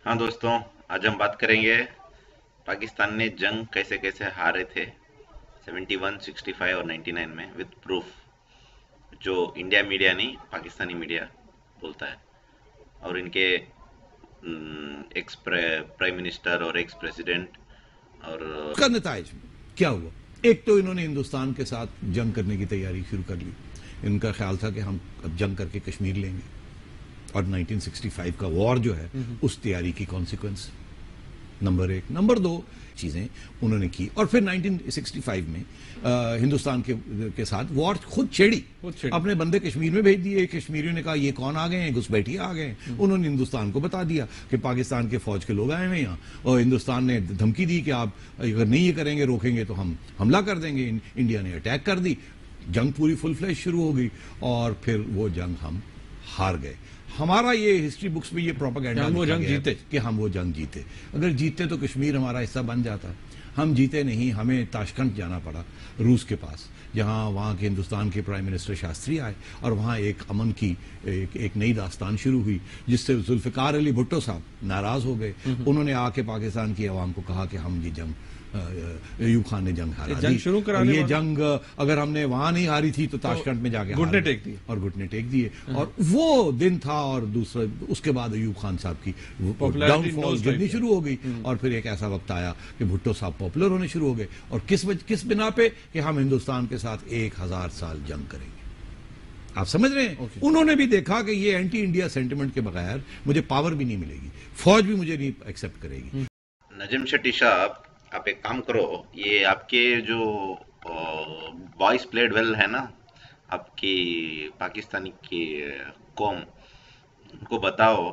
हाँ दोस्तों, आज हम बात करेंगे पाकिस्तान ने जंग कैसे कैसे हारे थे 71, 65 और 99 में विद प्रूफ, जो इंडिया मीडिया नहीं पाकिस्तानी मीडिया बोलता है। और इनके एक्स प्राइम मिनिस्टर और एक्स प्रेसिडेंट और उसका नताइज क्या हुआ? एक तो इन्होंने हिंदुस्तान के साथ जंग करने की तैयारी शुरू कर ली। इनका ख्याल था कि हम अब जंग करके कश्मीर लेंगे, और 1965 का वॉर जो है उस तैयारी की कॉन्सिक्वेंस नंबर एक। नंबर दो चीजें उन्होंने की, और फिर 1965 में हिंदुस्तान के साथ वॉर खुद छेड़ी। अपने बंदे कश्मीर में भेज दिए। कश्मीरियों ने कहा ये कौन आ गए हैं, घुसपैठिए आ गए हैं। उन्होंने हिंदुस्तान को बता दिया कि पाकिस्तान के फौज के लोग आए हुए यहाँ, और हिंदुस्तान ने धमकी दी कि आप अगर नहीं ये करेंगे, रोकेंगे, तो हम हमला कर देंगे। इंडिया ने अटैक कर दी। जंग पूरी फुल फ्लैश शुरू हो गई, और फिर वो जंग हम हार गए। हमारा ये हिस्ट्री बुक्स में ये प्रोपेगेंडा वो जंग जीते कि हम वो जंग जीते। अगर जीते तो कश्मीर हमारा हिस्सा बन जाता। हम जीते नहीं, हमें ताशकंद जाना पड़ा रूस के पास, जहां वहां के हिंदुस्तान के प्राइम मिनिस्टर शास्त्री आए, और वहां एक अमन की एक नई दास्तान शुरू हुई, जिससे जुल्फिकार अली भुट्टो साहब नाराज हो गए। उन्होंने आके पाकिस्तान की आवाम को कहा कि हम ये जंग अयूब खान ने जंग हारा दी, शुरू और ये जंग अगर हमने वहां नहीं हारी थी तो ताशकंद में जाके घुटने टेक दिए, और घुटने टेक दिए। और वो दिन था, और दूसरा उसके बाद अयूब खान साहब की डाउनफॉल गिरनी शुरू हो गई, और फिर एक ऐसा वक्त आया कि भुट्टो साहब पॉपुलर होने शुरू हो गए। और किस बिना पे कि हम हिंदुस्तान के साथ 1000 साल जंग करेंगे। आप समझ रहे हैं? उन्होंने भी देखा कि ये एंटी इंडिया सेंटिमेंट के बगैर मुझे पावर भी नहीं मिलेगी, फौज भी मुझे नहीं एक्सेप्ट करेगी। नजम शेट्टी साहब, आप एक काम करो, ये आपके जो वॉइस प्लेड वेल है ना, आपकी पाकिस्तानी की कौम, उनको बताओ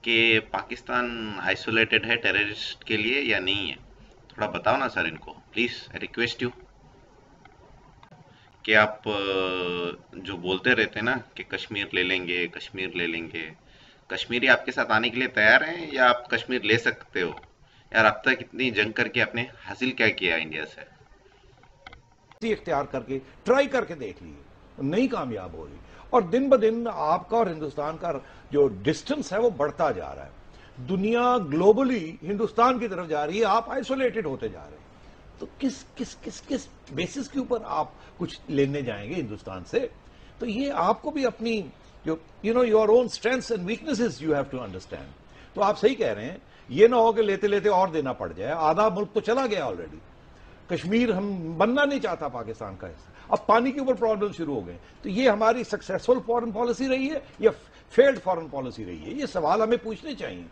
कि पाकिस्तान आइसोलेटेड है टेररिस्ट के लिए या नहीं है। थोड़ा बताओ ना सर इनको, प्लीज आई रिक्वेस्ट यू। कि आप जो बोलते रहते हैं ना कि कश्मीर ले लेंगे, कश्मीर ले लेंगे, कश्मीरी आपके साथ आने के लिए तैयार हैं या आप कश्मीर ले सकते हो? यार अब तक इतनी जंग करके आपने हासिल क्या किया इंडिया से? इख्तियार करके ट्राई करके देख लिए, नहीं कामयाब हो रही, और दिन ब दिन आपका और हिंदुस्तान का जो डिस्टेंस है वो बढ़ता जा रहा है। दुनिया ग्लोबली हिंदुस्तान की तरफ जा रही है, आप आइसोलेटेड होते जा रहे हैं। तो किस किस किस किस बेसिस के ऊपर आप कुछ लेने जाएंगे हिंदुस्तान से? तो ये आपको भी अपनी जो your own strengths and weaknesses you have to understand. तो आप सही कह रहे हैं, ये ना हो कि लेते लेते और देना पड़ जाए। आधा मुल्क तो चला गया ऑलरेडी। कश्मीर हम बनना नहीं चाहता पाकिस्तान का हिस्सा, अब पानी के ऊपर प्रॉब्लम शुरू हो गए। तो ये हमारी सक्सेसफुल फॉरेन पॉलिसी रही है या फेल्ड फॉरेन पॉलिसी रही है? ये सवाल हमें पूछने चाहिए।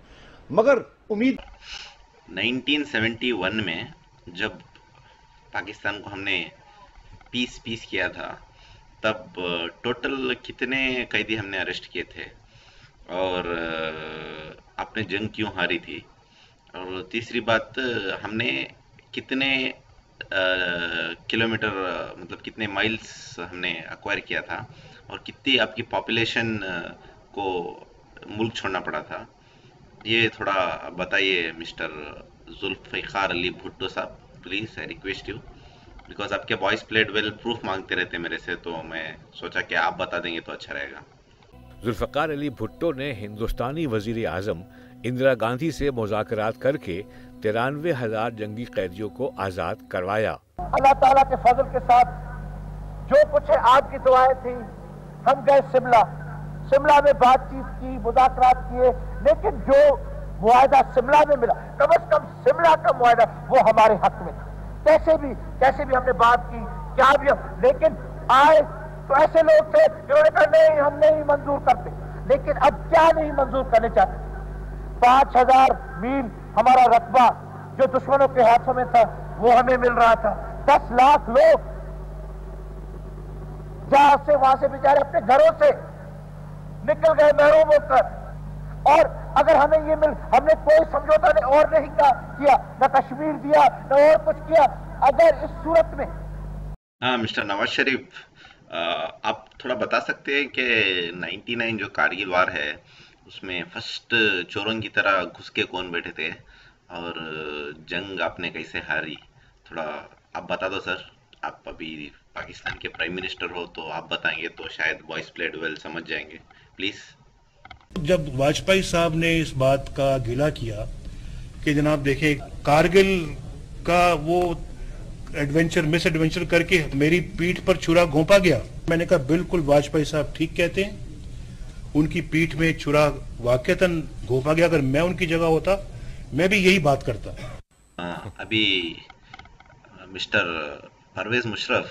मगर उम्मीद 1971 में जब पाकिस्तान को हमने पीस किया था, तब टोटल कितने कैदी हमने अरेस्ट किए थे, और आपने जंग क्यों हारी थी? और तीसरी बात, हमने कितने किलोमीटर, मतलब कितने माइल्स हमने अक्वायर किया था, और कितनी आपकी पॉपुलेशन को मुल्क छोड़ना पड़ा था? ये थोड़ा बताइए मिस्टर जुल्फ़िकार अली भुट्टो साहब, please I request you. Because आपके वॉइस प्लेट वेल प्रूफ मांगते रहते मेरे से, तो मैं सोचा कि आप बता देंगे तो अच्छा रहेगा। जुल्फ़िकार अली भुट्टो ने हिंदुस्तानी वजीर आज़म इंदिरा गांधी से मुज़ाकरात करके 93,000 जंगी कैदियों को आज़ाद करवाया। अल्लाह ताला के फजल के साथ जो कुछ है, आपकी दुआएं थी। हम गए शिमला में बातचीत की, मुज़ाकरात किए, लेकिन जो मुआहदा शिमला में मिला, कम से कम शिमला का मुआहदा वो हमारे हक में था। कैसे भी हमने बात की, क्या भी लेकिन आए तो ऐसे लोग थे जिन्होंने कहा नहीं, हम नहीं मंजूर करते। लेकिन अब क्या नहीं मंजूर करने चाहते? 5,000 मील हमारा रकबा जो दुश्मनों के हाथों में था वो हमें मिल रहा था। 10 लाख लोग जहां से वहां से बेचारे अपने घरों से निकल गए महरूम होकर, और अगर हमें ये हमने कोई समझौता और नहीं किया, न कश्मीर दिया, न और कुछ किया। अगर इस सूरत में हाँ मिस्टर नवाज शरीफ, आप थोड़ा बता सकते हैं कि 99 जो कारगिल वार है उसमें फर्स्ट चोरों की तरह घुस के कौन बैठे थे, और जंग आपने कैसे हारी? थोड़ा आप बता दो सर। आप अभी पाकिस्तान के प्राइम मिनिस्टर हो, तो आप बताएंगे तो शायद वॉइस प्लेट वेल समझ जाएंगे, प्लीज। جب واجپئی صاحب نے اس بات کا گلہ کیا کہ جناب دیکھیں کارگل کا وہ مس ایڈونچر کر کے میری پیٹھ پر چھرا گھونپا گیا، میں نے کہا بالکل واجپئی صاحب ٹھیک کہتے ہیں، ان کی پیٹھ میں چھرا واقعتاً گھونپا گیا، اگر میں ان کی جگہ ہوتا میں بھی یہی بات کرتا۔ ابھی مسٹر پرویز مشرف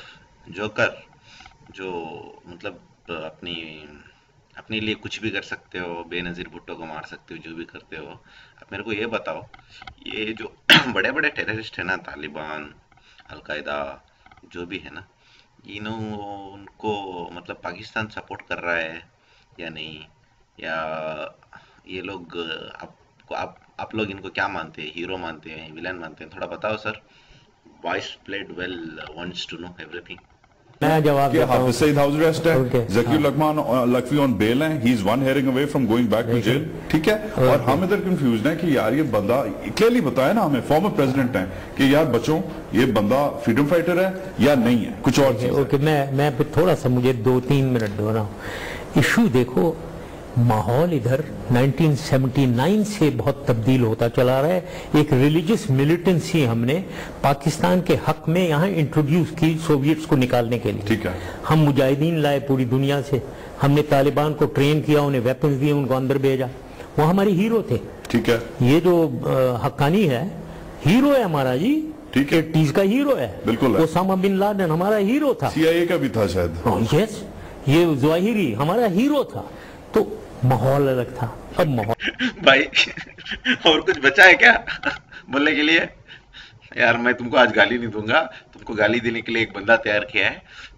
جوکر جو مطلب اپنے لیے کچھ بھی کر سکتے ہو، بے نظیر بھٹو کو مار سکتے ہو، جو بھی کرتے ہو، اب میرے کو یہ بتاؤ، یہ جو بڑے بڑے ٹیررسٹ ہیں نا، طالبان، القاعدہ، جو بھی ہے نا، ان کو مطلب پاکستان سپورٹ کر رہا ہے یا نہیں، یا یہ لوگ آپ لوگ ان کو کیا مانتے ہیں، ہیرو مانتے ہیں، ویلن مانتے ہیں؟ تھوڑا بتاؤ sir. Voice played will wants to know everything. میں جواب کہ حافظ سعید ہاؤس ریسٹ ہے، ذکی الرحمان لکھوی آن بیل ہیں، he is one hearing away from going back to jail, ٹھیک ہے؟ اور ہم ادھر کنفیوزڈ ہیں کہ یار یہ بندہ کلیئرلی بتایا نا ہمیں، فارمر پریزیڈنٹ ہیں، کہ یار بچوں یہ بندہ فریڈم فائٹر ہے یا نہیں ہے، کچھ اور چیز ہے. میں تھوڑا سا مجھے 2-3 منٹ دو رہا ہوں. ایشو دیکھو، ماحول ادھر 1979 سے بہت تبدیل ہوتا چلا رہا ہے. ایک ریلیجس ملیٹنسی ہم نے پاکستان کے حق میں یہاں انٹروڈیوس کی سوویٹس کو نکالنے کے لیے. ٹھیک ہے، ہم مجاہدین لائے پوری دنیا سے، ہم نے طالبان کو ٹرین کیا، انہیں ویپنز دیے، ان کو اندر بھیجا، وہ ہمارے ہیرو تھے. ٹھیک ہے، یہ جو حقانی ہے ہیرو ہے ہمارا جی، ٹھیک ہے، ٹیز کا ہیرو ہے، بالکل. اسامہ بن لادن ہمارا ہیرو تھا، CIA کا بھی تھا شاید. یس، یہ ظواہری ہمارا ہیرو تھا. تو ماحول الگ تھا. اب ماحول بھائی اور کچھ بچا ہے کیا بولنے کے لیے؟ یار میں تم کو آج گالی نہیں دوں گا، تم کو گالی دینے کے لیے ایک بندہ تیار کیا ہے،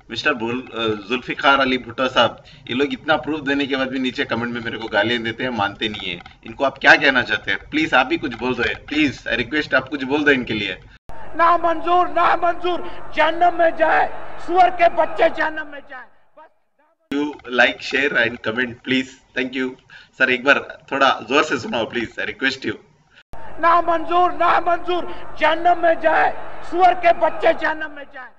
مسٹر ذوالفقار علی بھٹو صاحب. یہ لوگ اتنا پروف دینے کے بعد بھی نیچے کمنٹ میں میرے کو گالیاں دیتے ہیں، مانتے نہیں ہیں. ان کو آپ کیا کہنا چاہتے ہیں؟ پلیز آپ بھی کچھ بول دو، پلیز ریکویسٹ، آپ کچھ بول دو ان کے لیے. نہ منظور، نہ منظور، جہنم میں جائے، سور کے بچے جہنم میں جائے. You like, share and comment please. Thank you sir. ایک بار تھوڑا زور سے سناؤ پلیز، ریکویسٹ یو. نہ منظور، نہ منظور، جہنم میں جائے، سور کے بچے جہنم میں جائے.